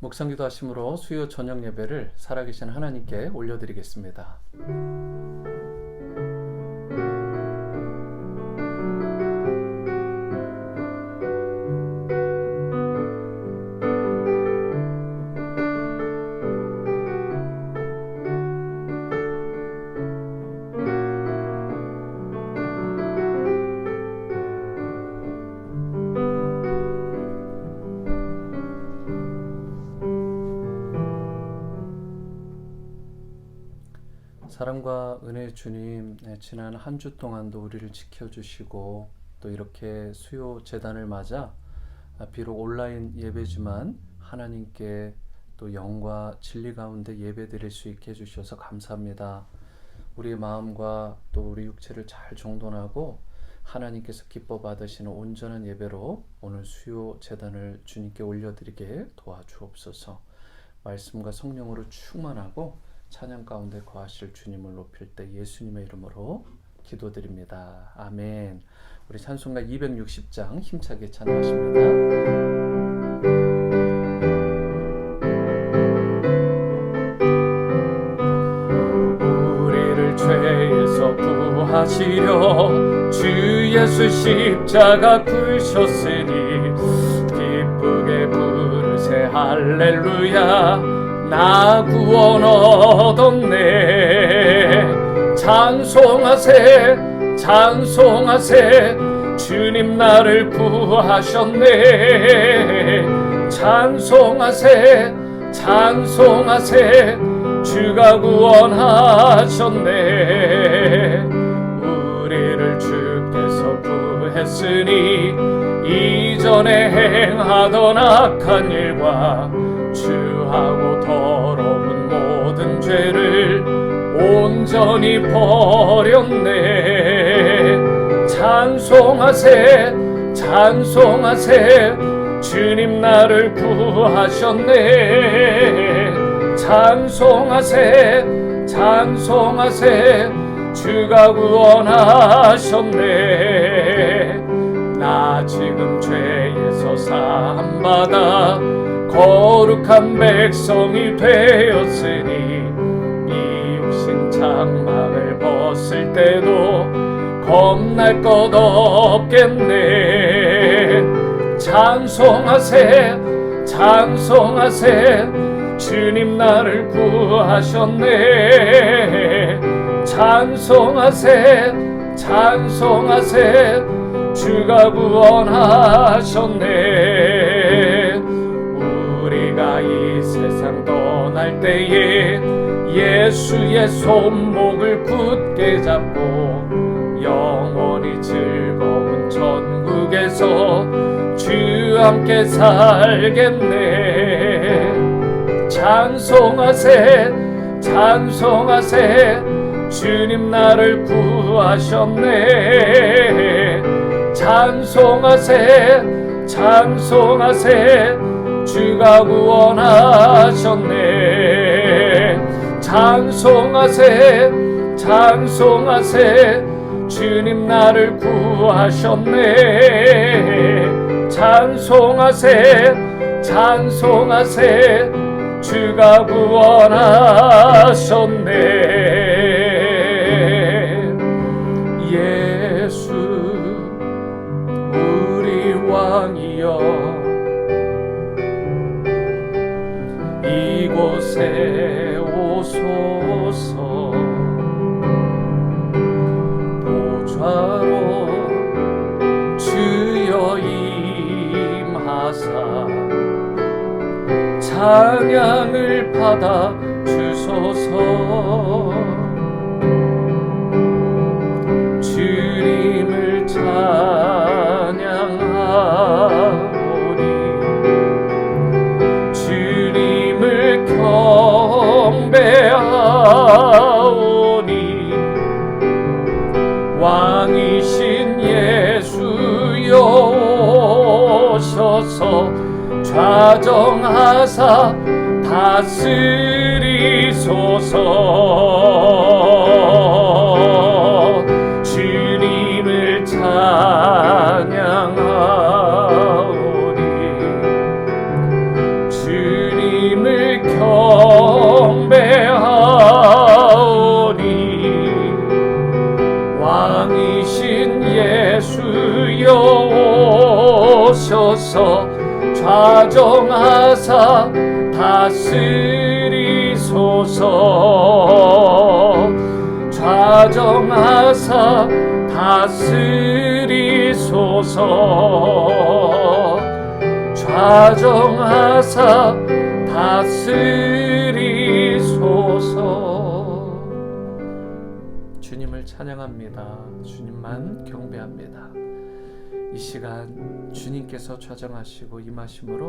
묵상기도 하심으로 수요 저녁 예배를 살아계신 하나님께 올려드리겠습니다. 사랑과 은혜의 주님, 지난 한 주 동안도 우리를 지켜주시고 또 이렇게 수요 제단을 맞아 비록 온라인 예배지만 하나님께 또 영과 진리 가운데 예배드릴 수 있게 해주셔서 감사합니다. 우리의 마음과 또 우리 육체를 잘 정돈하고 하나님께서 기뻐 받으시는 온전한 예배로 오늘 수요 제단을 주님께 올려드리게 도와주옵소서. 말씀과 성령으로 충만하고 찬양 가운데 거하실 주님을 높일 때 예수님의 이름으로 기도드립니다. 아멘. 우리 찬송가 260장 힘차게 찬양하십니다. 우리를 죄에서 구하시려 주 예수 십자가 굴셨으니 기쁘게 부르세 할렐루야. 나 구원 얻었네. 찬송하세 찬송하세 주님 나를 구하셨네. 찬송하세 찬송하세 주가 구원하셨네. 우리를 주께서 구했으니 이전에 행하던 악한 일과 주하고 더러운 모든 죄를 온전히 버렸네. 찬송하세 찬송하세 주님 나를 구하셨네. 찬송하세 찬송하세 주가 구원하셨네. 나 지금 죄에서 사함받아 거룩한 백성이 되었으니 이웃신 장막을 벗을 때도 겁날 것 없겠네. 찬송하세 찬송하세 주님 나를 구하셨네. 찬송하세 찬송하세 주가 구원하셨네. 우리가 이 세상 떠날 때에 예수의 손목을 굳게 잡고 영원히 즐거운 천국에서 주 함께 살겠네. 찬송하세 찬송하세 주님 나를 구하셨네. 찬송하세 찬송하세 주가 구원하셨네. 찬송하세 찬송하세 주님 나를 구하셨네. 찬송하세 찬송하세 주가 구원하셨네. 예수 우리 왕이여 이곳에 오소서. 보좌로 주여 임하사 찬양을 받아 주소서. 주님을 찬양하오니 주님을 경배하오니 왕이신 예수여 오셔서 좌정하사 다스리소서. 주님을 찬양하오니 주님 좌정하사 다스리소서. 좌정하사 다스리소서. 좌정하사 다스리소서. 주님을 찬양합니다. 주님만 경배합니다. 이 시간 주님께서 좌정하시고 임하심으로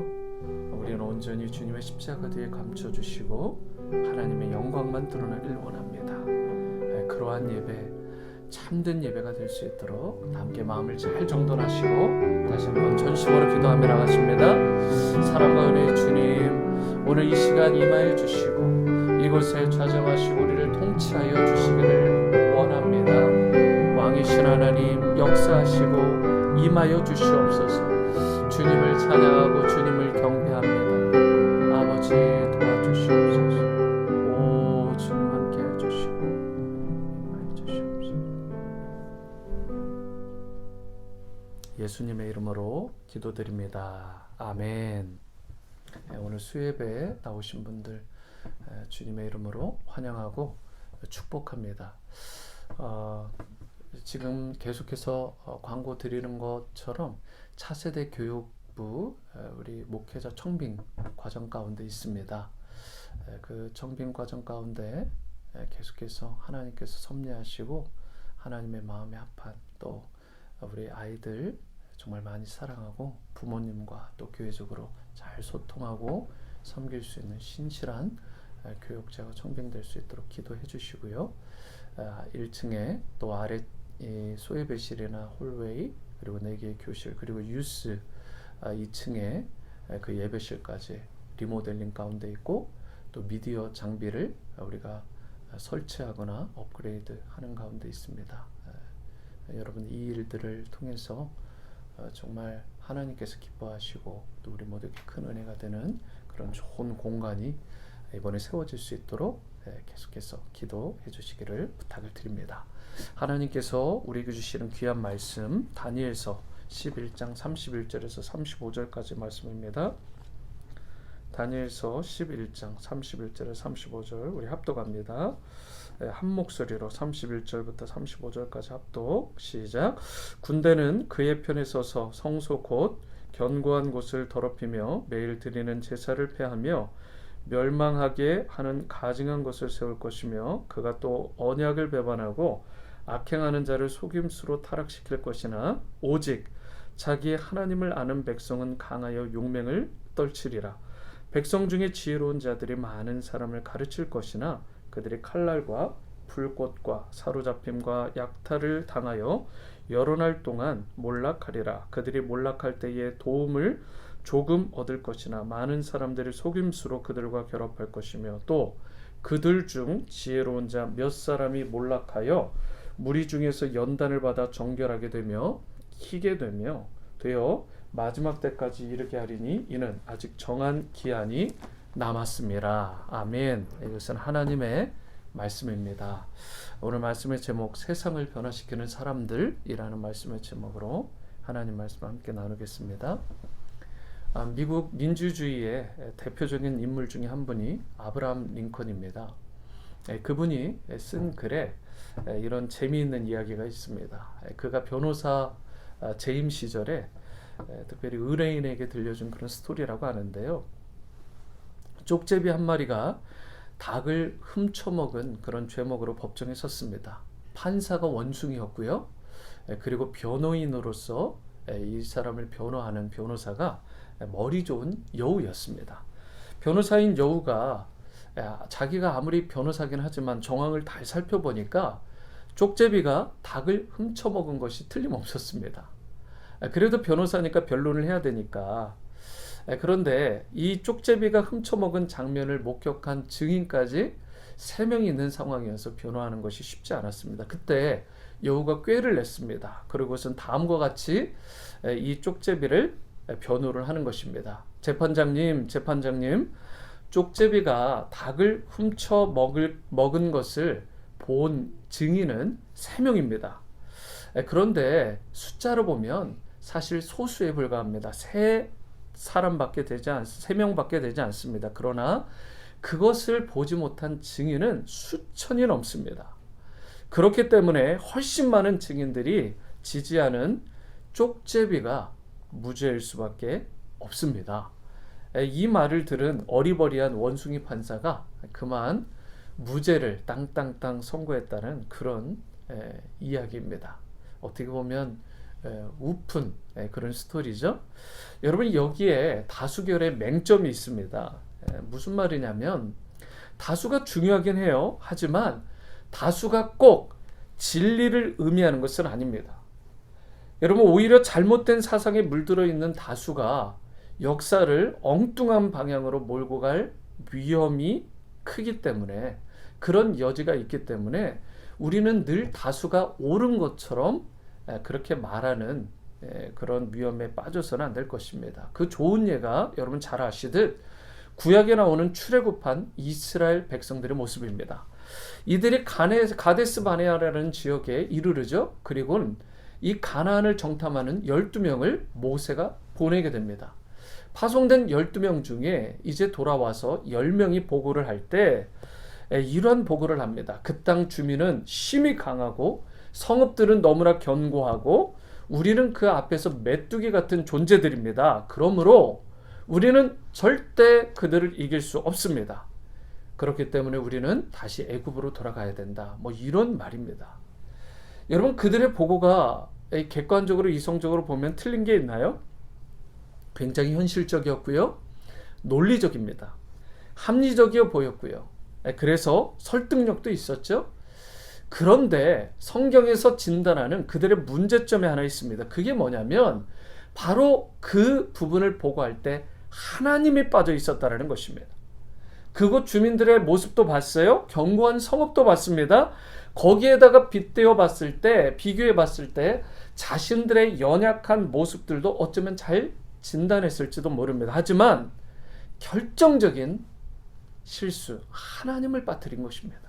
우리는 온전히 주님의 십자가 뒤에 감춰주시고 하나님의 영광만 드러나길 원합니다. 그러한 예배, 참된 예배가 될 수 있도록 함께 마음을 잘 정돈하시고 다시 한번 전심으로 기도하며 나가십니다. 사랑과 은혜의 주님, 오늘 이 시간 임하여 주시고 이곳에 좌정하시고 우리를 통치하여 주시기를 원합니다. 왕이신 하나님 역사하시고 임하여 주시옵소서. 주님을 찬양하고 주님을 경배합니다. 아버지 도와주시옵소서. 오 주님 함께 해주시고 임하여 주시옵소서. 예수님의 이름으로 기도드립니다. 아멘. 오늘 수예배에 나오신 분들 주님의 이름으로 환영하고 축복합니다. 지금 계속해서 광고 드리는 것처럼 차세대 교육부 우리 목회자 청빙 과정 가운데 있습니다. 그 청빙 과정 가운데 계속해서 하나님께서 섭리하시고 하나님의 마음에 합한 또 우리 아이들 정말 많이 사랑하고 부모님과 또 교회적으로 잘 소통하고 섬길 수 있는 신실한 교육자가 청빙될 수 있도록 기도해 주시고요. 1층에 또 아래 소예배실이나 홀웨이 그리고 4개의 교실 그리고 유스 2층에 그 예배실까지 리모델링 가운데 있고 또 미디어 장비를 우리가 설치하거나 업그레이드 하는 가운데 있습니다. 여러분 이 일들을 통해서 정말 하나님께서 기뻐하시고 또 우리 모두에게 큰 은혜가 되는 그런 좋은 공간이 이번에 세워질 수 있도록 계속해서 기도해 주시기를 부탁을 드립니다. 하나님께서 우리에게 주시는 귀한 말씀 다니엘서 11장 31절에서 35절까지 말씀입니다. 다니엘서 11장 31절에서 35절 우리 합독합니다. 한 목소리로 31절부터 35절까지 합독 시작. 군대는 그의 편에 서서 성소 곧 견고한 곳을 더럽히며 매일 드리는 제사를 폐하며 멸망하게 하는 가증한 것을 세울 것이며 그가 또 언약을 배반하고 악행하는 자를 속임수로 타락시킬 것이나 오직 자기의 하나님을 아는 백성은 강하여 용맹을 떨치리라. 백성 중에 지혜로운 자들이 많은 사람을 가르칠 것이나 그들이 칼날과 불꽃과 사로잡힘과 약탈을 당하여 여러 날 동안 몰락하리라. 그들이 몰락할 때에 도움을 조금 얻을 것이나 많은 사람들이 속임수로 그들과 결합할 것이며 또 그들 중 지혜로운 자 몇 사람이 몰락하여 무리 중에서 연단을 받아 정결하게 되며 희게 되어 마지막 때까지 이르게 하리니 이는 아직 정한 기한이 남았습니다. 아멘. 이것은 하나님의 말씀입니다. 오늘 말씀의 제목 세상을 변화시키는 사람들이라는 말씀의 제목으로 하나님 말씀을 함께 나누겠습니다. 미국 민주주의의 대표적인 인물 중에 한 분이 아브라함 링컨입니다. 그분이 쓴 글에 이런 재미있는 이야기가 있습니다. 그가 변호사 재임 시절에 특별히 의뢰인에게 들려준 그런 스토리라고 하는데요. 쪽제비 한 마리가 닭을 훔쳐먹은 그런 죄목으로 법정에 섰습니다. 판사가 원숭이였고요. 그리고 변호인으로서 이 사람을 변호하는 변호사가 머리 좋은 여우였습니다. 변호사인 여우가 자기가 아무리 변호사긴 하지만 정황을 잘 살펴보니까 쪽제비가 닭을 훔쳐먹은 것이 틀림없었습니다. 그래도 변호사니까 변론을 해야 되니까. 그런데 이 쪽제비가 훔쳐먹은 장면을 목격한 증인까지 3명이 있는 상황이어서 변호하는 것이 쉽지 않았습니다. 그때 여우가 꾀를 냈습니다. 그리고선 다음과 같이 이 쪽제비를 변호를 하는 것입니다. 재판장님, 쪽제비가 닭을 훔쳐 먹은 것을 본 증인은 3명입니다. 그런데 숫자로 보면 사실 소수에 불과합니다. 3명밖에 되지 않습니다. 그러나 그것을 보지 못한 증인은 수천이 넘습니다. 그렇기 때문에 훨씬 많은 증인들이 지지하는 쪽제비가 무죄일 수밖에 없습니다. 이 말을 들은 어리버리한 원숭이 판사가 그만 무죄를 땅땅땅 선고했다는 그런 이야기입니다. 어떻게 보면 우픈 그런 스토리죠. 여러분, 여기에 다수결의 맹점이 있습니다. 무슨 말이냐면 다수가 중요하긴 해요. 하지만 다수가 꼭 진리를 의미하는 것은 아닙니다. 여러분, 오히려 잘못된 사상에 물들어 있는 다수가 역사를 엉뚱한 방향으로 몰고 갈 위험이 크기 때문에, 그런 여지가 있기 때문에 우리는 늘 다수가 옳은 것처럼 그렇게 말하는 그런 위험에 빠져서는 안 될 것입니다. 그 좋은 예가 여러분 잘 아시듯 구약에 나오는 출애굽한 이스라엘 백성들의 모습입니다. 이들이 가데스 바네아라는 지역에 이르르죠. 그리고는 이 가나안을 정탐하는 12명을 모세가 보내게 됩니다. 파송된 12명 중에 이제 돌아와서 10명이 보고를 할 때 이러한 보고를 합니다. 그 땅 주민은 심히 강하고 성읍들은 너무나 견고하고 우리는 그 앞에서 메뚜기 같은 존재들입니다. 그러므로 우리는 절대 그들을 이길 수 없습니다. 그렇기 때문에 우리는 다시 애굽으로 돌아가야 된다. 이런 말입니다. 여러분, 그들의 보고가 객관적으로 이성적으로 보면 틀린 게 있나요? 굉장히 현실적이었고요. 논리적입니다. 합리적이어 보였고요. 그래서 설득력도 있었죠. 그런데 성경에서 진단하는 그들의 문제점이 하나 있습니다. 그게 뭐냐면 바로 그 부분을 보고할 때 하나님이 빠져 있었다는 것입니다. 그곳 주민들의 모습도 봤어요. 견고한 성읍도 봤습니다. 거기에다가 빗대어 봤을 때, 비교해 봤을 때 자신들의 연약한 모습들도 어쩌면 잘 진단했을지도 모릅니다. 하지만 결정적인 실수, 하나님을 빠뜨린 것입니다.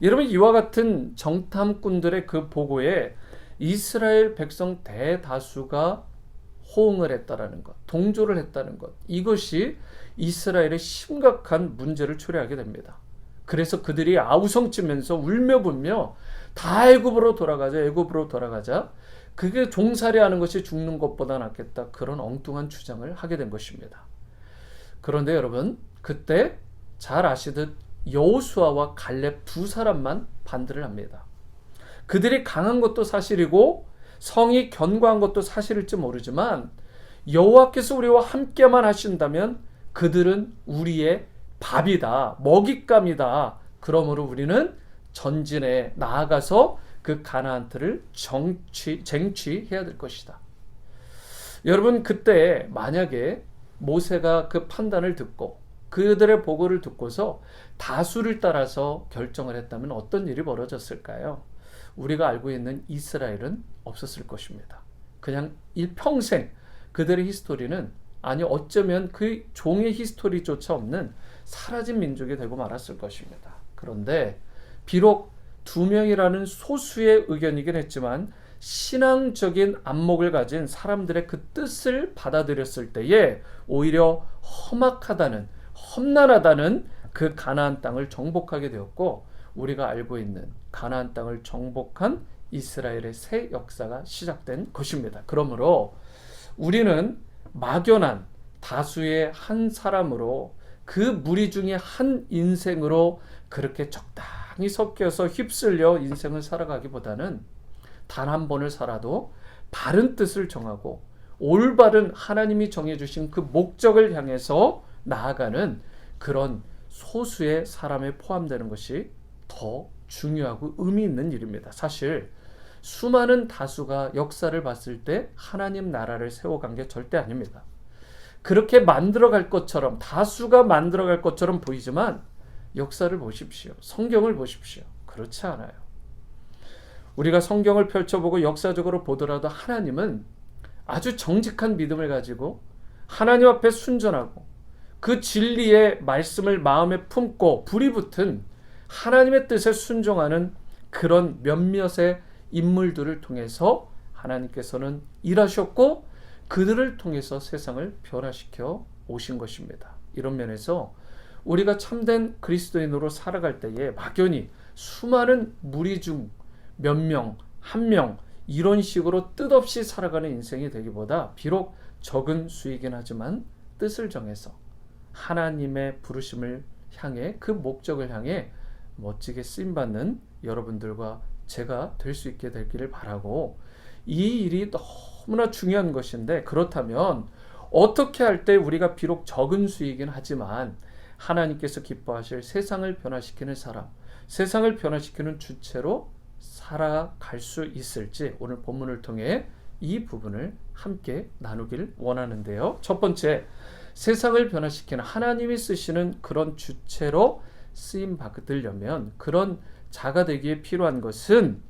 여러분, 이와 같은 정탐꾼들의 그 보고에 이스라엘 백성 대다수가 호응을 했다라는 것, 동조를 했다는 것, 이것이 이스라엘의 심각한 문제를 초래하게 됩니다. 그래서 그들이 아우성치면서 울며불며 다 애굽으로 돌아가자, 애굽으로 돌아가자, 그게 종살이하는 것이 죽는 것보다 낫겠다, 그런 엉뚱한 주장을 하게 된 것입니다. 그런데 여러분, 그때 잘 아시듯 여호수아와 갈렙 두 사람만 반대를 합니다. 그들이 강한 것도 사실이고 성이 견고한 것도 사실일지 모르지만 여호와께서 우리와 함께만 하신다면 그들은 우리의 밥이다, 먹잇감이다. 그러므로 우리는 전진해 나아가서 그 가나안 들을 쟁취해야 될 것이다. 여러분, 그때 만약에 모세가 그 판단을 듣고 그들의 보고를 듣고서 다수를 따라서 결정을 했다면 어떤 일이 벌어졌을까요? 우리가 알고 있는 이스라엘은 없었을 것입니다. 그냥 일평생 그들의 히스토리는, 아니 어쩌면 그 종의 히스토리조차 없는 사라진 민족이 되고 말았을 것입니다. 그런데 비록 2명이라는 소수의 의견이긴 했지만 신앙적인 안목을 가진 사람들의 그 뜻을 받아들였을 때에 오히려 험난하다는 그 가나안 땅을 정복하게 되었고, 우리가 알고 있는 가나안 땅을 정복한 이스라엘의 새 역사가 시작된 것입니다. 그러므로 우리는 막연한 다수의 한 사람으로, 그 무리 중에 한 인생으로 그렇게 적당히 섞여서 휩쓸려 인생을 살아가기보다는 단 한 번을 살아도 바른 뜻을 정하고 올바른 하나님이 정해주신 그 목적을 향해서 나아가는 그런 소수의 사람에 포함되는 것이 더 중요하고 의미 있는 일입니다. 사실 수많은 다수가 역사를 봤을 때 하나님 나라를 세워간 게 절대 아닙니다. 그렇게 만들어갈 것처럼, 다수가 만들어갈 것처럼 보이지만 역사를 보십시오. 성경을 보십시오. 그렇지 않아요. 우리가 성경을 펼쳐보고 역사적으로 보더라도 하나님은 아주 정직한 믿음을 가지고 하나님 앞에 순전하고 그 진리의 말씀을 마음에 품고 불이 붙은 하나님의 뜻에 순종하는 그런 몇몇의 인물들을 통해서 하나님께서는 일하셨고, 그들을 통해서 세상을 변화시켜 오신 것입니다. 이런 면에서 우리가 참된 그리스도인으로 살아갈 때에 막연히 수많은 무리 중 몇 명, 한 명 이런 식으로 뜻없이 살아가는 인생이 되기보다 비록 적은 수이긴 하지만 뜻을 정해서 하나님의 부르심을 향해 그 목적을 향해 멋지게 쓰임받는 여러분들과 제가 될 수 있게 되기를 바라고, 이 일이 너무나 중요한 것인데, 그렇다면 어떻게 할 때 우리가 비록 적은 수이긴 하지만 하나님께서 기뻐하실 세상을 변화시키는 사람, 세상을 변화시키는 주체로 살아갈 수 있을지 오늘 본문을 통해 이 부분을 함께 나누길 원하는데요. 첫 번째, 세상을 변화시키는 하나님이 쓰시는 그런 주체로 쓰임 받으려면 그런 자가 되기에 필요한 것은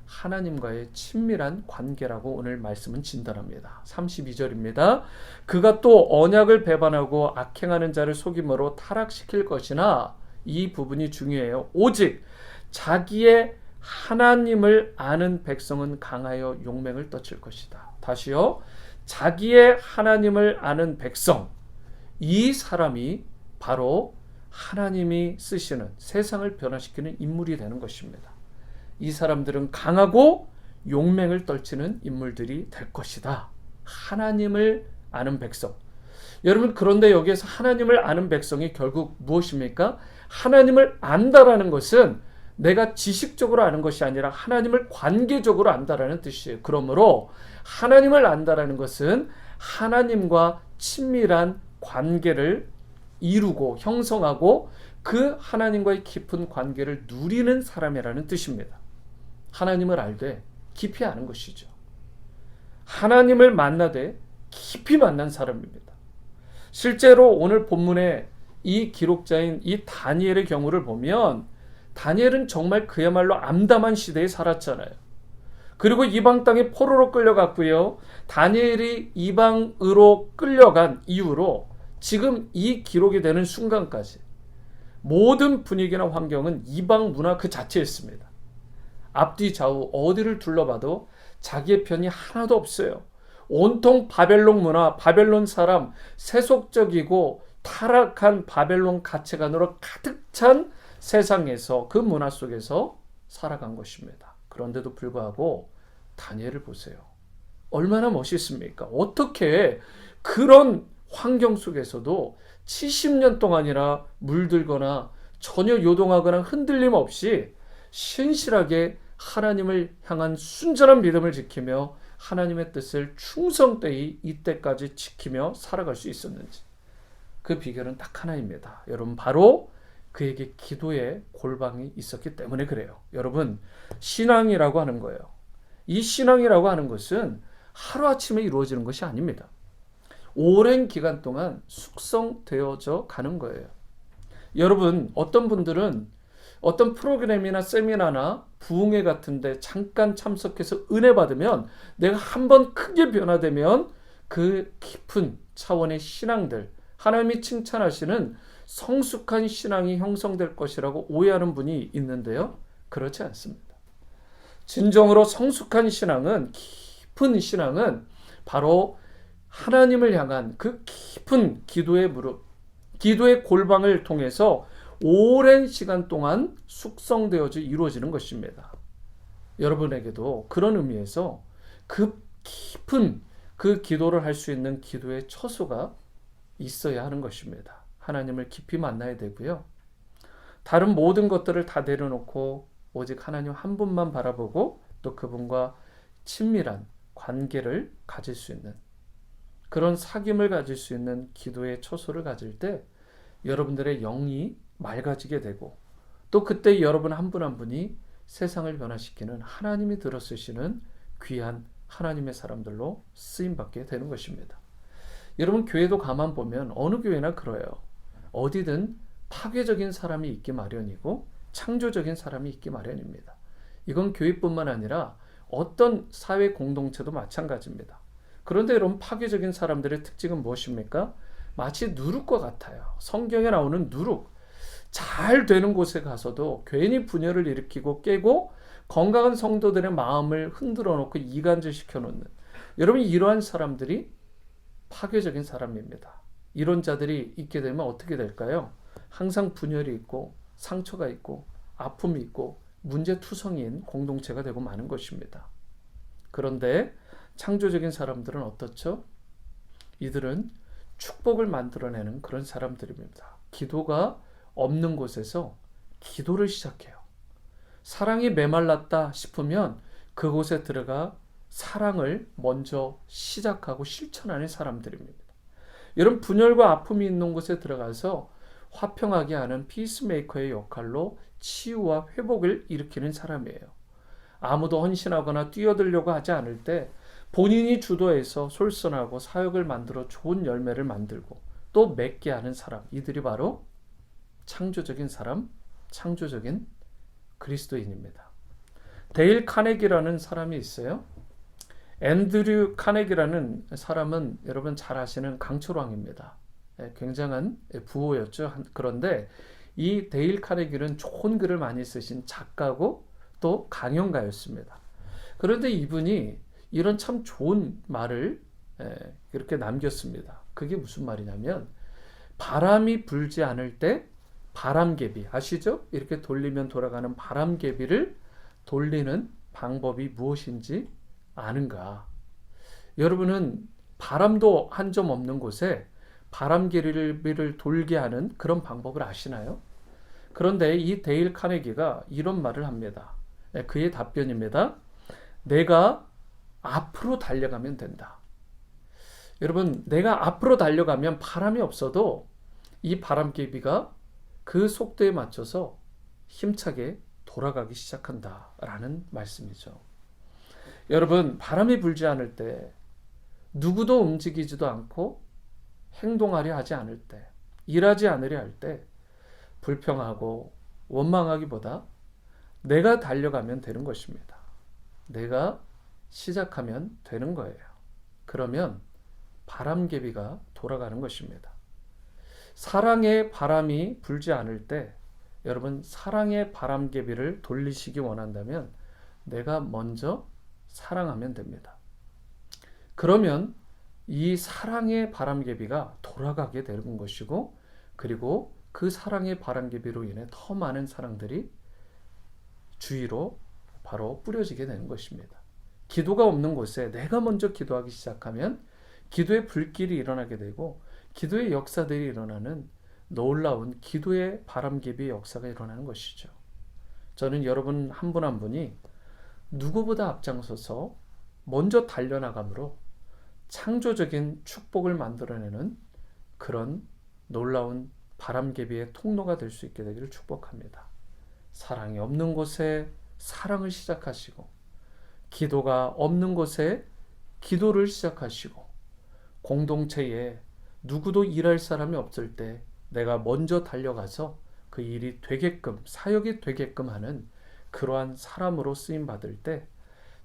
하나님과의 친밀한 관계라고 오늘 말씀은 진단합니다. 32절입니다. 그가 또 언약을 배반하고 악행하는 자를 속임으로 타락시킬 것이나, 이 부분이 중요해요. 오직 자기의 하나님을 아는 백성은 강하여 용맹을 떨칠 것이다. 다시요. 자기의 하나님을 아는 백성, 이 사람이 바로 하나님이 쓰시는 세상을 변화시키는 인물이 되는 것입니다. 이 사람들은 강하고 용맹을 떨치는 인물들이 될 것이다. 하나님을 아는 백성. 여러분, 그런데 여기에서 하나님을 아는 백성이 결국 무엇입니까? 하나님을 안다라는 것은 내가 지식적으로 아는 것이 아니라 하나님을 관계적으로 안다라는 뜻이에요. 그러므로 하나님을 안다라는 것은 하나님과 친밀한 관계를 이루고 형성하고 그 하나님과의 깊은 관계를 누리는 사람이라는 뜻입니다. 하나님을 알되 깊이 아는 것이죠. 하나님을 만나되 깊이 만난 사람입니다. 실제로 오늘 본문의 이 기록자인 이 다니엘의 경우를 보면 다니엘은 정말 그야말로 암담한 시대에 살았잖아요. 그리고 이방 땅에 포로로 끌려갔고요. 다니엘이 이방으로 끌려간 이후로 지금 이 기록이 되는 순간까지 모든 분위기나 환경은 이방 문화 그 자체였습니다. 앞뒤 좌우 어디를 둘러봐도 자기의 편이 하나도 없어요. 온통 바벨론 문화, 바벨론 사람, 세속적이고 타락한 바벨론 가치관으로 가득 찬 세상에서, 그 문화 속에서 살아간 것입니다. 그런데도 불구하고 다니엘을 보세요. 얼마나 멋있습니까? 어떻게 그런 환경 속에서도 70년 동안이나 물들거나 전혀 요동하거나 흔들림 없이 신실하게 하나님을 향한 순전한 믿음을 지키며 하나님의 뜻을 충성되이 이때까지 지키며 살아갈 수 있었는지, 그 비결은 딱 하나입니다. 여러분, 바로 그에게 기도의 골방이 있었기 때문에 그래요. 여러분, 신앙이라고 하는 거예요. 이 신앙이라고 하는 것은 하루아침에 이루어지는 것이 아닙니다. 오랜 기간 동안 숙성되어져 가는 거예요. 여러분, 어떤 분들은 어떤 프로그램이나 세미나나 부흥회 같은데 잠깐 참석해서 은혜 받으면 내가 한번 크게 변화되면 그 깊은 차원의 신앙들, 하나님이 칭찬하시는 성숙한 신앙이 형성될 것이라고 오해하는 분이 있는데요. 그렇지 않습니다. 진정으로 성숙한 신앙은, 깊은 신앙은 바로 하나님을 향한 그 깊은 기도의 무릎, 기도의 골방을 통해서 오랜 시간 동안 숙성되어져 이루어지는 것입니다. 여러분에게도 그런 의미에서 그 깊은 그 기도를 할 수 있는 기도의 처소가 있어야 하는 것입니다. 하나님을 깊이 만나야 되고요. 다른 모든 것들을 다 내려놓고 오직 하나님 한 분만 바라보고 또 그분과 친밀한 관계를 가질 수 있는, 그런 사귐을 가질 수 있는 기도의 처소를 가질 때 여러분들의 영이 맑아지게 되고, 또 그때 여러분 한 분 한 분이 세상을 변화시키는 하나님이 들어쓰시는 귀한 하나님의 사람들로 쓰임받게 되는 것입니다. 여러분, 교회도 가만 보면 어느 교회나 그래요. 어디든 파괴적인 사람이 있기 마련이고 창조적인 사람이 있기 마련입니다. 이건 교회뿐만 아니라 어떤 사회 공동체도 마찬가지입니다. 그런데 여러분, 파괴적인 사람들의 특징은 무엇입니까? 마치 누룩과 같아요. 성경에 나오는 누룩. 잘 되는 곳에 가서도 괜히 분열을 일으키고 깨고 건강한 성도들의 마음을 흔들어 놓고 이간질 시켜 놓는, 여러분, 이러한 사람들이 파괴적인 사람입니다. 이런 자들이 있게 되면 어떻게 될까요? 항상 분열이 있고 상처가 있고 아픔이 있고 문제투성이인 공동체가 되고 마는 것입니다. 그런데 창조적인 사람들은 어떻죠? 이들은 축복을 만들어내는 그런 사람들입니다. 기도가 없는 곳에서 기도를 시작해요. 사랑이 메말랐다 싶으면 그곳에 들어가 사랑을 먼저 시작하고 실천하는 사람들입니다. 이런 분열과 아픔이 있는 곳에 들어가서 화평하게 하는 피스메이커의 역할로 치유와 회복을 일으키는 사람이에요. 아무도 헌신하거나 뛰어들려고 하지 않을 때 본인이 주도해서 솔선하고 사역을 만들어 좋은 열매를 만들고 또 맺게 하는 사람, 이들이 바로 창조적인 사람, 창조적인 그리스도인입니다. 데일 카네기라는 사람이 있어요. 앤드류 카네기라는 사람은 여러분 잘 아시는 강철왕입니다. 굉장한 부호였죠. 그런데 이 데일 카네기는 좋은 글을 많이 쓰신 작가고 또 강연가였습니다. 그런데 이분이 이런 참 좋은 말을 이렇게 남겼습니다. 그게 무슨 말이냐면 바람이 불지 않을 때 바람개비, 아시죠? 이렇게 돌리면 돌아가는 바람개비를 돌리는 방법이 무엇인지 아는가? 여러분은 바람도 한 점 없는 곳에 바람개비를 돌게 하는 그런 방법을 아시나요? 그런데 이 데일 카네기가 이런 말을 합니다. 그의 답변입니다. 내가 앞으로 달려가면 된다. 여러분, 내가 앞으로 달려가면 바람이 없어도 이 바람개비가 그 속도에 맞춰서 힘차게 돌아가기 시작한다라는 말씀이죠. 여러분, 바람이 불지 않을 때, 누구도 움직이지도 않고 행동하려 하지 않을 때, 일하지 않으려 할 때 불평하고 원망하기보다 내가 달려가면 되는 것입니다. 내가 시작하면 되는 거예요. 그러면 바람개비가 돌아가는 것입니다. 사랑의 바람이 불지 않을 때 여러분 사랑의 바람개비를 돌리시기 원한다면 내가 먼저 사랑하면 됩니다. 그러면 이 사랑의 바람개비가 돌아가게 되는 것이고 그리고 그 사랑의 바람개비로 인해 더 많은 사랑들이 주위로 바로 뿌려지게 되는 것입니다. 기도가 없는 곳에 내가 먼저 기도하기 시작하면 기도의 불길이 일어나게 되고 기도의 역사들이 일어나는 놀라운 기도의 바람개비의 역사가 일어나는 것이죠. 저는 여러분 한 분 한 분이 누구보다 앞장서서 먼저 달려나감으로 창조적인 축복을 만들어내는 그런 놀라운 바람개비의 통로가 될 수 있게 되기를 축복합니다. 사랑이 없는 곳에 사랑을 시작하시고 기도가 없는 곳에 기도를 시작하시고 공동체에 누구도 일할 사람이 없을 때 내가 먼저 달려가서 그 일이 되게끔 사역이 되게끔 하는 그러한 사람으로 쓰임 받을 때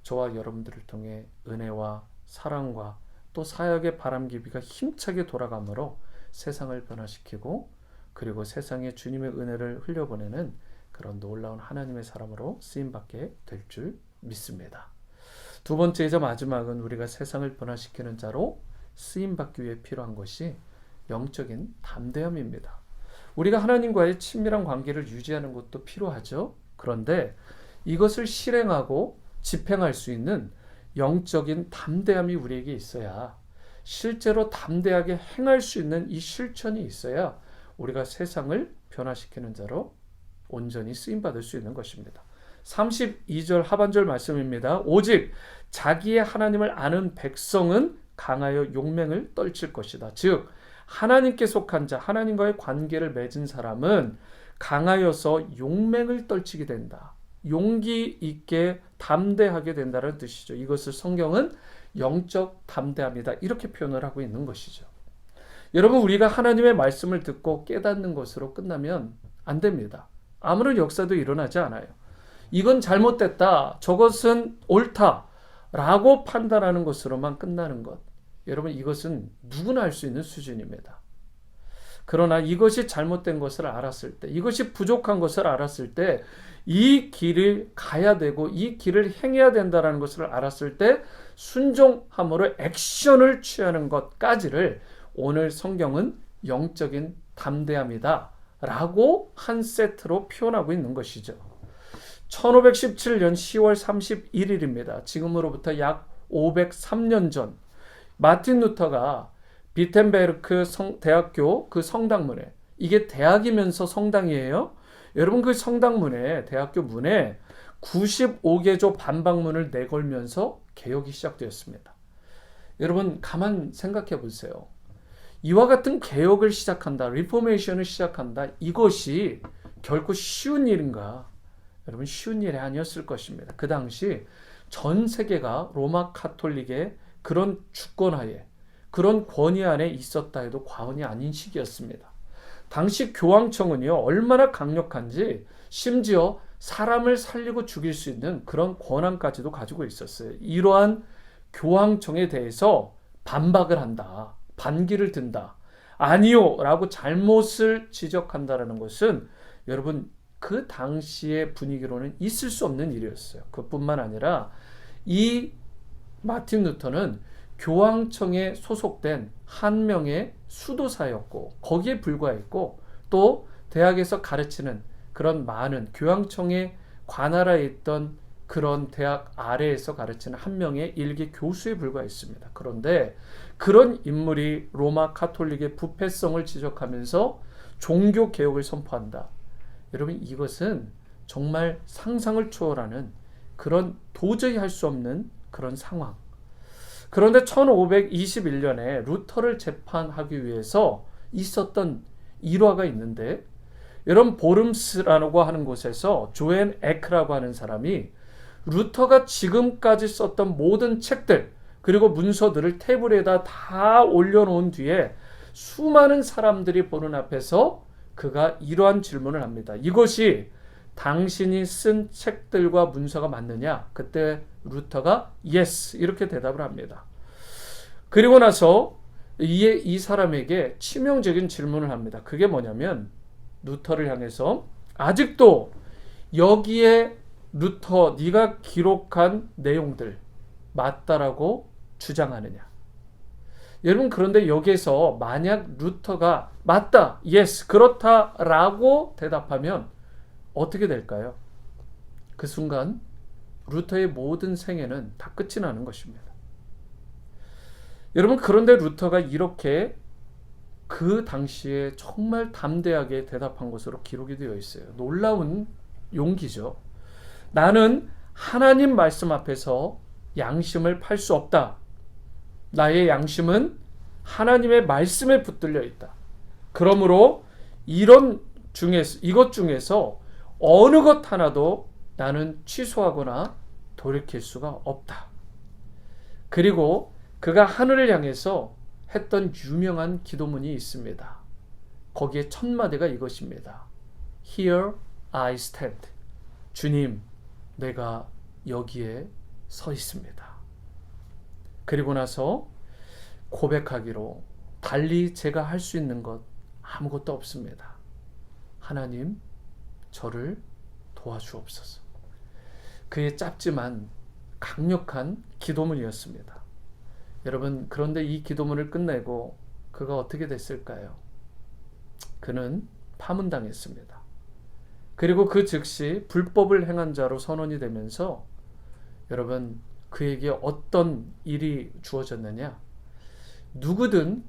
저와 여러분들을 통해 은혜와 사랑과 또 사역의 바람개비가 힘차게 돌아가므로 세상을 변화시키고 그리고 세상에 주님의 은혜를 흘려보내는 그런 놀라운 하나님의 사람으로 쓰임받게 될 줄 믿습니다. 두 번째이자 마지막은 우리가 세상을 변화시키는 자로 쓰임받기 위해 필요한 것이 영적인 담대함입니다. 우리가 하나님과의 친밀한 관계를 유지하는 것도 필요하죠. 그런데 이것을 실행하고 집행할 수 있는 영적인 담대함이 우리에게 있어야 실제로 담대하게 행할 수 있는 이 실천이 있어야 우리가 세상을 변화시키는 자로 온전히 쓰임받을 수 있는 것입니다. 32절 하반절 말씀입니다. 오직 자기의 하나님을 아는 백성은 강하여 용맹을 떨칠 것이다. 즉 하나님께 속한 자, 하나님과의 관계를 맺은 사람은 강하여서 용맹을 떨치게 된다. 용기 있게 담대하게 된다는 뜻이죠. 이것을 성경은 영적 담대함이다. 이렇게 표현을 하고 있는 것이죠. 여러분, 우리가 하나님의 말씀을 듣고 깨닫는 것으로 끝나면 안 됩니다. 아무런 역사도 일어나지 않아요. 이건 잘못됐다, 저것은 옳다 라고 판단하는 것으로만 끝나는 것, 여러분 이것은 누구나 할 수 있는 수준입니다. 그러나 이것이 잘못된 것을 알았을 때, 이것이 부족한 것을 알았을 때, 이 길을 가야 되고 이 길을 행해야 된다는 것을 알았을 때 순종함으로 액션을 취하는 것까지를 오늘 성경은 영적인 담대함이다 라고 한 세트로 표현하고 있는 것이죠. 1517년 10월 31일입니다. 지금으로부터 약 503년 전 마틴 루터가 비텐베르크 대학교 그 성당문에, 이게 대학이면서 성당이에요. 여러분, 그 성당문에, 대학교 문에 95개조 반박문을 내걸면서 개혁이 시작되었습니다. 여러분, 가만 생각해 보세요. 이와 같은 개혁을 시작한다, 리포메이션을 시작한다, 이것이 결코 쉬운 일인가? 여러분, 쉬운 일이 아니었을 것입니다. 그 당시 전 세계가 로마 카톨릭의 그런 주권하에, 그런 권위 안에 있었다 해도 과언이 아닌 시기였습니다. 당시 교황청은요, 얼마나 강력한지 심지어 사람을 살리고 죽일 수 있는 그런 권한까지도 가지고 있었어요. 이러한 교황청에 대해서 반박을 한다, 반기를 든다, 아니요 라고 잘못을 지적한다는 것은 여러분, 그 당시의 분위기로는 있을 수 없는 일이었어요. 그뿐만 아니라 이 마틴 루터는 교황청에 소속된 한 명의 수도사였고 거기에 불과했고, 또 대학에서 가르치는 그런 많은 교황청에 관할하에 있던 그런 대학 아래에서 가르치는 한 명의 일개 교수에 불과했습니다. 그런데 그런 인물이 로마 카톨릭의 부패성을 지적하면서 종교 개혁을 선포한다. 여러분, 이것은 정말 상상을 초월하는 그런 도저히 할 수 없는 그런 상황. 그런데 1521년에 루터를 재판하기 위해서 있었던 일화가 있는데, 여러분, 보름스라고 하는 곳에서 조엔 에크라고 하는 사람이 루터가 지금까지 썼던 모든 책들 그리고 문서들을 테이블에다 다 올려놓은 뒤에 수많은 사람들이 보는 앞에서 그가 이러한 질문을 합니다. 이것이 당신이 쓴 책들과 문서가 맞느냐? 그때 루터가 yes 이렇게 대답을 합니다. 그리고 나서 이 사람에게 치명적인 질문을 합니다. 그게 뭐냐면, 루터를 향해서 아직도 여기에 루터 네가 기록한 내용들 맞다라고 주장하느냐? 여러분, 그런데 여기에서 만약 루터가 맞다, yes, 그렇다라고 대답하면 어떻게 될까요? 그 순간 루터의 모든 생애는 다 끝이 나는 것입니다. 여러분, 그런데 루터가 이렇게 그 당시에 정말 담대하게 대답한 것으로 기록이 되어 있어요. 놀라운 용기죠. 나는 하나님 말씀 앞에서 양심을 팔 수 없다. 나의 양심은 하나님의 말씀에 붙들려 있다. 그러므로 이것 중에서 어느 것 하나도 나는 취소하거나 돌이킬 수가 없다. 그리고 그가 하늘을 향해서 했던 유명한 기도문이 있습니다. 거기에 첫 마디가 이것입니다. Here I stand. 주님, 내가 여기에 서 있습니다. 그리고 나서 고백하기로, 달리 제가 할 수 있는 것 아무것도 없습니다. 하나님, 저를 도와주옵소서. 그의 짧지만 강력한 기도문이었습니다. 여러분, 그런데 이 기도문을 끝내고 그가 어떻게 됐을까요? 그는 파문당했습니다. 그리고 그 즉시 불법을 행한 자로 선언이 되면서, 여러분, 그에게 어떤 일이 주어졌느냐? 누구든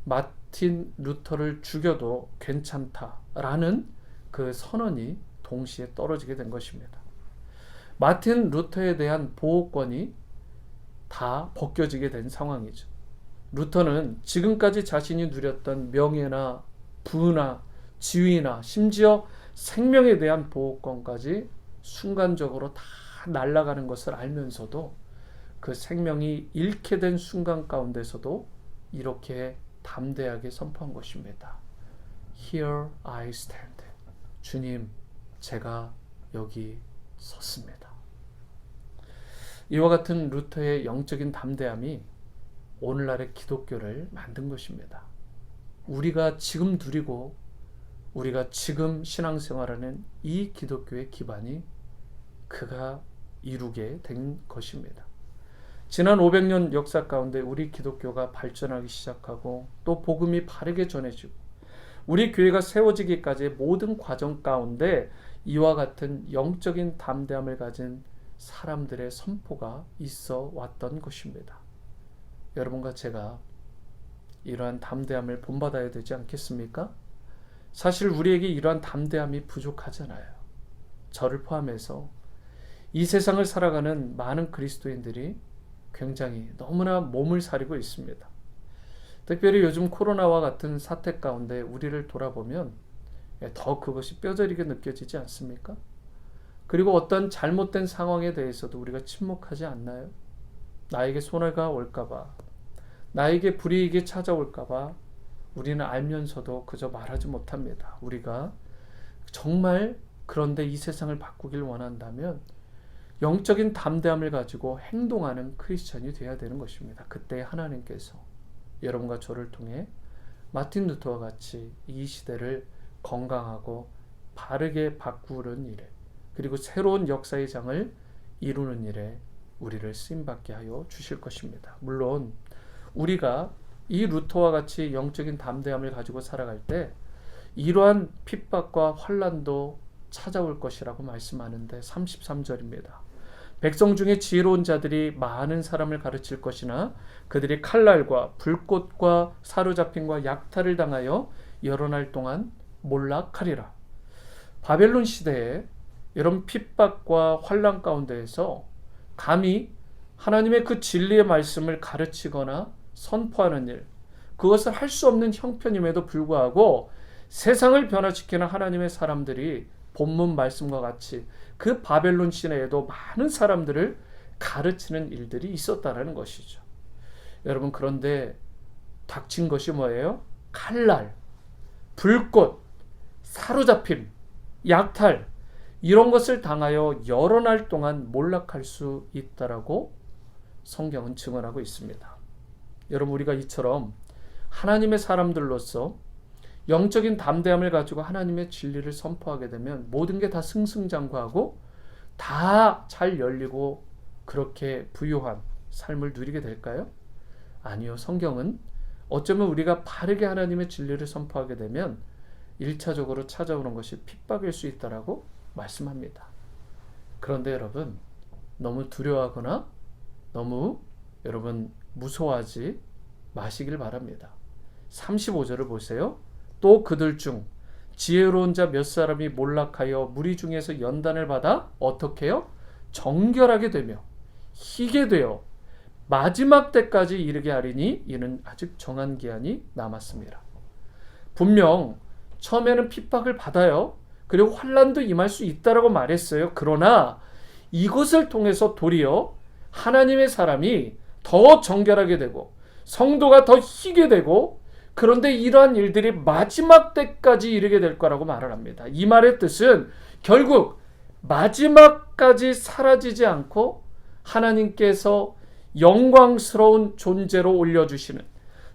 마틴 루터를 죽여도 괜찮다라는 그 선언이 동시에 떨어지게 된 것입니다. 마틴 루터에 대한 보호권이 다 벗겨지게 된 상황이죠. 루터는 지금까지 자신이 누렸던 명예나 부나 지위나 심지어 생명에 대한 보호권까지 순간적으로 다 날아가는 것을 알면서도 그 생명이 잃게 된 순간 가운데서도 이렇게 담대하게 선포한 것입니다. Here I stand. 주님, 제가 여기 섰습니다. 이와 같은 루터의 영적인 담대함이 오늘날의 기독교를 만든 것입니다. 우리가 지금 누리고 우리가 지금 신앙생활하는 이 기독교의 기반이 그가 이루게 된 것입니다. 지난 500년 역사 가운데 우리 기독교가 발전하기 시작하고 또 복음이 바르게 전해지고 우리 교회가 세워지기까지의 모든 과정 가운데 이와 같은 영적인 담대함을 가진 사람들의 선포가 있어 왔던 것입니다. 여러분과 제가 이러한 담대함을 본받아야 되지 않겠습니까? 사실 우리에게 이러한 담대함이 부족하잖아요. 저를 포함해서 이 세상을 살아가는 많은 그리스도인들이 굉장히 너무나 몸을 사리고 있습니다. 특별히 요즘 코로나와 같은 사태 가운데 우리를 돌아보면 더 그것이 뼈저리게 느껴지지 않습니까? 그리고 어떤 잘못된 상황에 대해서도 우리가 침묵하지 않나요? 나에게 손해가 올까봐, 나에게 불이익이 찾아올까봐 우리는 알면서도 그저 말하지 못합니다. 우리가 정말 그런데 이 세상을 바꾸길 원한다면 영적인 담대함을 가지고 행동하는 크리스천이 되어야 되는 것입니다. 그때 하나님께서 여러분과 저를 통해 마틴 루터와 같이 이 시대를 건강하고 바르게 바꾸는 일에 그리고 새로운 역사의 장을 이루는 일에 우리를 쓰임받게 하여 주실 것입니다. 물론 우리가 이 루터와 같이 영적인 담대함을 가지고 살아갈 때 이러한 핍박과 환난도 찾아올 것이라고 말씀하는데 33절입니다. 백성 중에 지혜로운 자들이 많은 사람을 가르칠 것이나 그들이 칼날과 불꽃과 사로잡힘과 약탈을 당하여 여러 날 동안 몰락하리라. 바벨론 시대에 이런 핍박과 환난 가운데에서 감히 하나님의 그 진리의 말씀을 가르치거나 선포하는 일, 그것을 할 수 없는 형편임에도 불구하고 세상을 변화시키는 하나님의 사람들이 본문 말씀과 같이 그 바벨론 시내에도 많은 사람들을 가르치는 일들이 있었다라는 것이죠. 여러분, 그런데 닥친 것이 뭐예요? 칼날, 불꽃, 사로잡힘, 약탈, 이런 것을 당하여 여러 날 동안 몰락할 수 있다라고 성경은 증언하고 있습니다. 여러분, 우리가 이처럼 하나님의 사람들로서 영적인 담대함을 가지고 하나님의 진리를 선포하게 되면 모든 게 다 승승장구하고 다 잘 열리고 그렇게 부유한 삶을 누리게 될까요? 아니요. 성경은 어쩌면 우리가 바르게 하나님의 진리를 선포하게 되면 1차적으로 찾아오는 것이 핍박일 수 있다라고 말씀합니다. 그런데 여러분, 너무 두려워하거나 너무 여러분 무서워하지 마시길 바랍니다. 35절을 보세요. 또 그들 중 지혜로운 자 몇 사람이 몰락하여 무리 중에서 연단을 받아 어떻게 해요? 정결하게 되며 희게 되어 마지막 때까지 이르게 하리니 이는 아직 정한 기한이 남았습니다. 분명 처음에는 핍박을 받아요. 그리고 환난도 임할 수 있다라고 말했어요. 그러나 이것을 통해서 도리어 하나님의 사람이 더 정결하게 되고 성도가 더 희게 되고, 그런데 이러한 일들이 마지막 때까지 이르게 될 거라고 말을 합니다. 이 말의 뜻은 결국 마지막까지 사라지지 않고 하나님께서 영광스러운 존재로 올려주시는,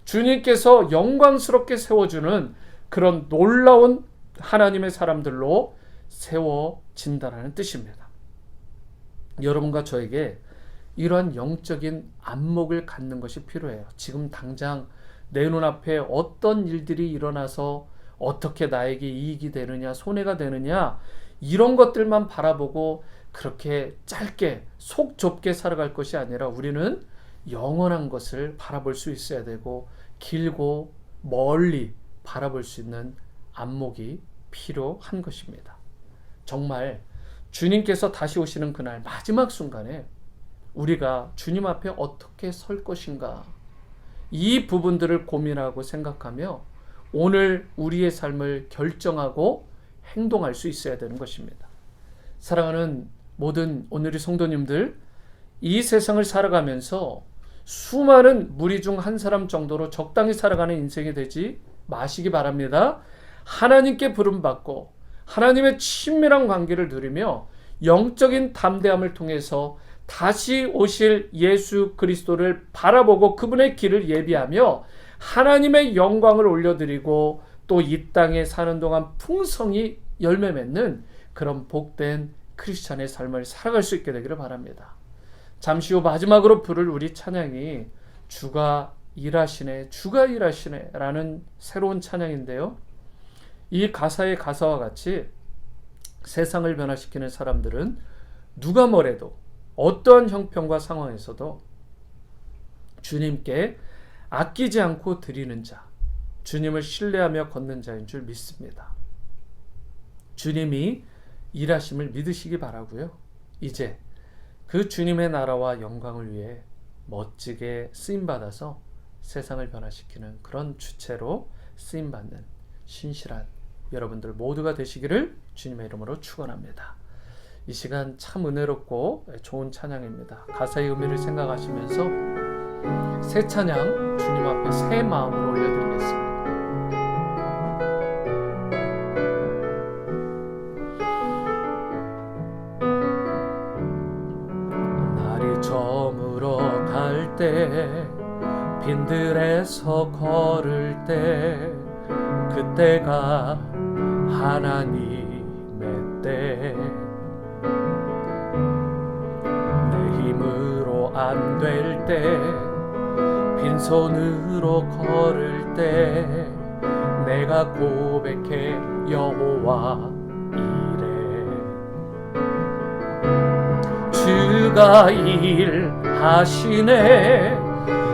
주님께서 영광스럽게 세워주는 그런 놀라운 하나님의 사람들로 세워진다라는 뜻입니다. 여러분과 저에게 이러한 영적인 안목을 갖는 것이 필요해요. 지금 당장 내 눈앞에 어떤 일들이 일어나서 어떻게 나에게 이익이 되느냐, 손해가 되느냐, 이런 것들만 바라보고 그렇게 짧게 속 좁게 살아갈 것이 아니라 우리는 영원한 것을 바라볼 수 있어야 되고 길고 멀리 바라볼 수 있는 안목이 필요한 것입니다. 정말 주님께서 다시 오시는 그날 마지막 순간에 우리가 주님 앞에 어떻게 설 것인가, 이 부분들을 고민하고 생각하며 오늘 우리의 삶을 결정하고 행동할 수 있어야 되는 것입니다. 사랑하는 모든 오늘의 성도님들, 이 세상을 살아가면서 수많은 무리 중 한 사람 정도로 적당히 살아가는 인생이 되지 마시기 바랍니다. 하나님께 부름받고 하나님의 친밀한 관계를 누리며 영적인 담대함을 통해서 다시 오실 예수 그리스도를 바라보고 그분의 길을 예비하며 하나님의 영광을 올려드리고 또 이 땅에 사는 동안 풍성히 열매 맺는 그런 복된 크리스찬의 삶을 살아갈 수 있게 되기를 바랍니다. 잠시 후 마지막으로 부를 우리 찬양이 주가 일하시네, 주가 일하시네 라는 새로운 찬양인데요. 이 가사의 가사와 같이 세상을 변화시키는 사람들은 누가 뭐래도 어떠한 형편과 상황에서도 주님께 아끼지 않고 드리는 자, 주님을 신뢰하며 걷는 자인 줄 믿습니다. 주님이 일하심을 믿으시기 바라고요. 이제 그 주님의 나라와 영광을 위해 멋지게 쓰임받아서 세상을 변화시키는 그런 주체로 쓰임받는 신실한 여러분들 모두가 되시기를 주님의 이름으로 축원합니다. 이 시간 참 은혜롭고 좋은 찬양입니다. 가사의 의미를 생각하시면서 새 찬양 주님 앞에 새 마음으로 올려드리겠습니다. 날이 저물어 갈 때 빈들에서 걸을 때 그때가 하나님의 때 내 힘으로 안 될 때 빈손으로 걸을 때 내가 고백해 여호와 이래 주가 일하시네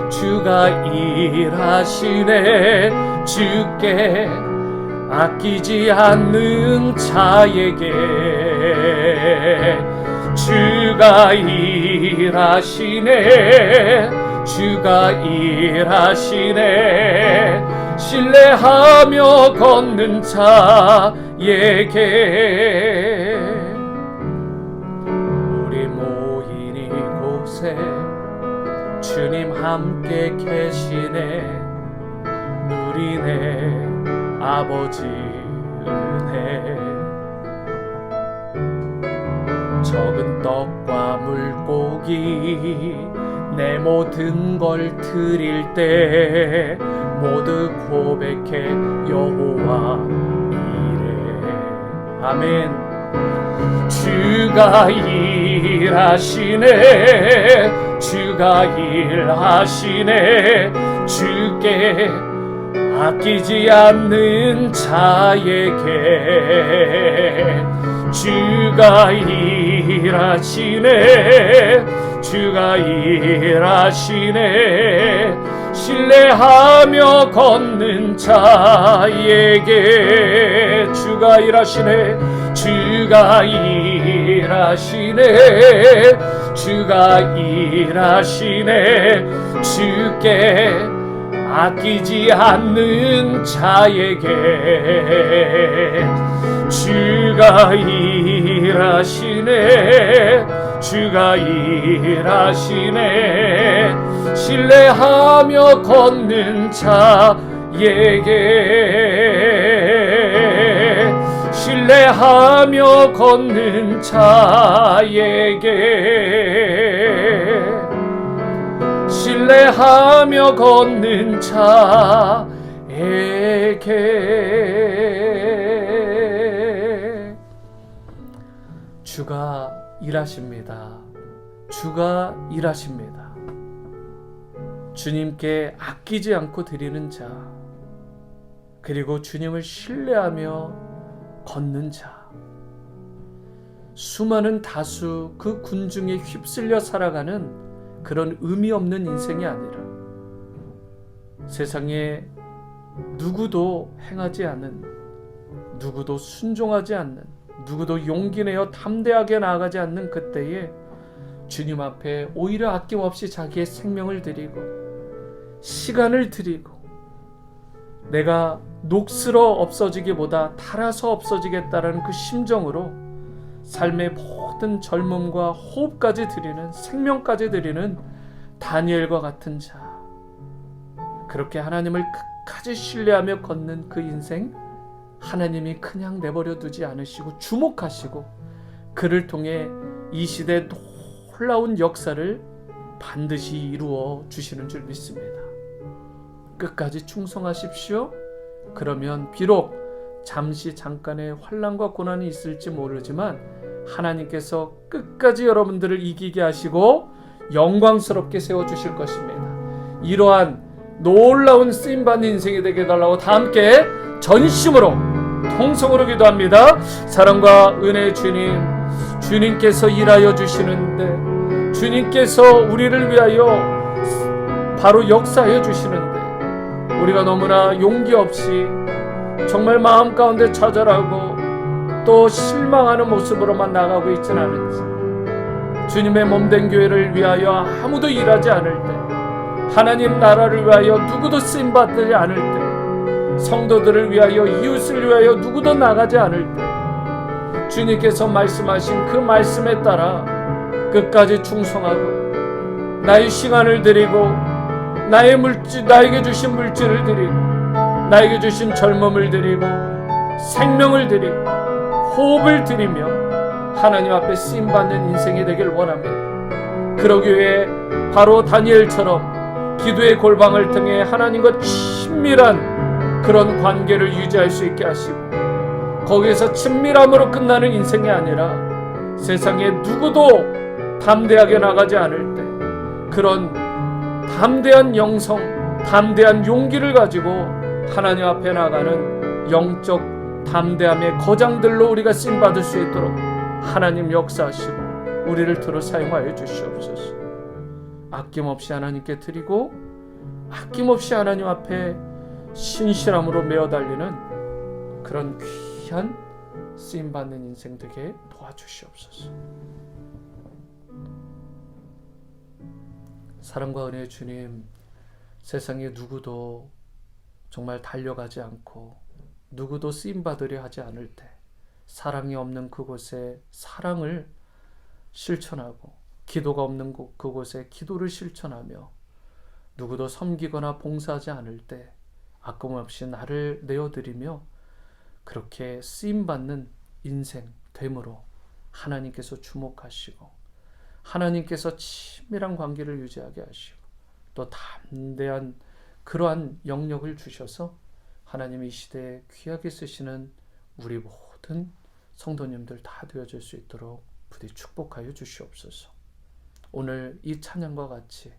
주가 일하시네 주께 아끼지 않는 자에게 주가 일하시네 주가 일하시네 신뢰하며 걷는 자에게 우리 모인 이곳에 주님 함께 계시네 누리네 아버지 은혜 적은 떡과 물고기 내 모든 걸 드릴 때 모두 고백해 여호와 이래 아멘 주가 일하시네 주가 일하시네 주께 아끼지 않는 자에게 주가 일하시네 주가 일하시네 신뢰하며 걷는 자에게 주가 일하시네 주가 일하시네 주가 일하시네 주께 아끼지 않는 자에게 주가 일하시네 주가 일하시네 신뢰하며 걷는 자에게 신뢰하며 걷는 자에게 신뢰하며 걷는 자에게 주가 일하십니다. 주가 일하십니다. 주님께 아끼지 않고 드리는 자 그리고 주님을 신뢰하며 걷는 자 수많은 다수 그 군중에 휩쓸려 살아가는 그런 의미 없는 인생이 아니라 세상에 누구도 행하지 않은 누구도 순종하지 않는 누구도 용기 내어 담대하게 나아가지 않는 그때에 주님 앞에 오히려 아낌없이 자기의 생명을 드리고 시간을 드리고 내가 녹슬어 없어지기보다 달아서 없어지겠다라는 그 심정으로 삶의 모든 젊음과 호흡까지 드리는 생명까지 드리는 다니엘과 같은 자 그렇게 하나님을 끝까지 신뢰하며 걷는 그 인생 하나님이 그냥 내버려 두지 않으시고 주목하시고 그를 통해 이 시대의 놀라운 역사를 반드시 이루어 주시는 줄 믿습니다. 끝까지 충성하십시오. 그러면 비록 잠시 잠깐의 환난과 고난이 있을지 모르지만 하나님께서 끝까지 여러분들을 이기게 하시고 영광스럽게 세워주실 것입니다. 이러한 놀라운 쓰임받는 인생이 되게 해달라고 다 함께 전심으로 통성으로 기도합니다. 사랑과 은혜의 주님, 주님께서 일하여 주시는데, 주님께서 우리를 위하여 바로 역사하여 주시는데, 우리가 너무나 용기 없이 정말 마음 가운데 좌절하고 또 실망하는 모습으로만 나가고 있진 않은지, 주님의 몸된 교회를 위하여 아무도 일하지 않을 때, 하나님 나라를 위하여 누구도 쓰임받지 않을 때, 성도들을 위하여 이웃을 위하여 누구도 나가지 않을 때, 주님께서 말씀하신 그 말씀에 따라 끝까지 충성하고 나의 시간을 드리고 나에게 주신 물질을 드리고 나에게 주신 젊음을 드리고 생명을 드리고 호흡을 드리며 하나님 앞에 쓰임받는 인생이 되길 원합니다. 그러기 위해 바로 다니엘처럼 기도의 골방을 통해 하나님과 친밀한 그런 관계를 유지할 수 있게 하시고, 거기에서 친밀함으로 끝나는 인생이 아니라 세상에 누구도 담대하게 나가지 않을 때 그런 담대한 영성, 담대한 용기를 가지고 하나님 앞에 나가는 영적 담대함의 거장들로 우리가 쓰임받을 수 있도록 하나님 역사하시고 우리를 들어 사용하여 주시옵소서. 아낌없이 하나님께 드리고 아낌없이 하나님 앞에 신실함으로 메어 달리는 그런 귀한 쓰임받는 인생 되게 도와주시옵소서. 사랑과 은혜의 주님, 세상에 누구도 정말 달려가지 않고 누구도 쓰임받으려 하지 않을 때 사랑이 없는 그곳에 사랑을 실천하고 기도가 없는 그곳에 기도를 실천하며 누구도 섬기거나 봉사하지 않을 때 아낌없이 나를 내어드리며 그렇게 쓰임받는 인생 됨으로 하나님께서 주목하시고 하나님께서 친밀한 관계를 유지하게 하시고 또 담대한 그러한 영역을 주셔서 하나님이 이 시대에 귀하게 쓰시는 우리 모든 성도님들 다 되어질 수 있도록 부디 축복하여 주시옵소서. 오늘 이 찬양과 같이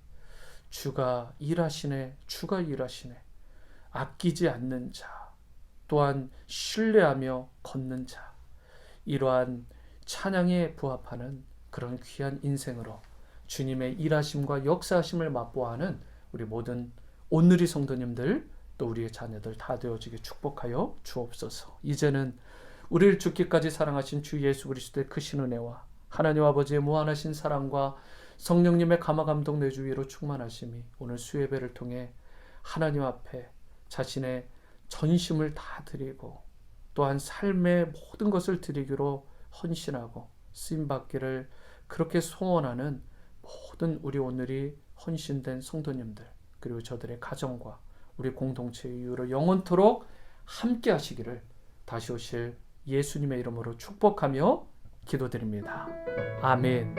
주가 일하시네, 주가 일하시네, 아끼지 않는 자, 또한 신뢰하며 걷는 자, 이러한 찬양에 부합하는 그런 귀한 인생으로 주님의 일하심과 역사하심을 맛보아하는 우리 모든 오늘의 성도님들 또 우리의 자녀들 다 되어지게 축복하여 주옵소서. 이제는 우리를 죽기까지 사랑하신 주 예수 그리스도의 크신 은혜와 하나님 아버지의 무한하신 사랑과 성령님의 감화감동 내주 위로 충만하심이 오늘 수예배를 통해 하나님 앞에 자신의 전심을 다 드리고 또한 삶의 모든 것을 드리기로 헌신하고 쓰임받기를 그렇게 소원하는 모든 우리 오늘이 헌신된 성도님들 그리고 저들의 가정과 우리 공동체의 이유로 영원토록 함께 하시기를 다시 오실 예수님의 이름으로 축복하며 기도드립니다. 아멘.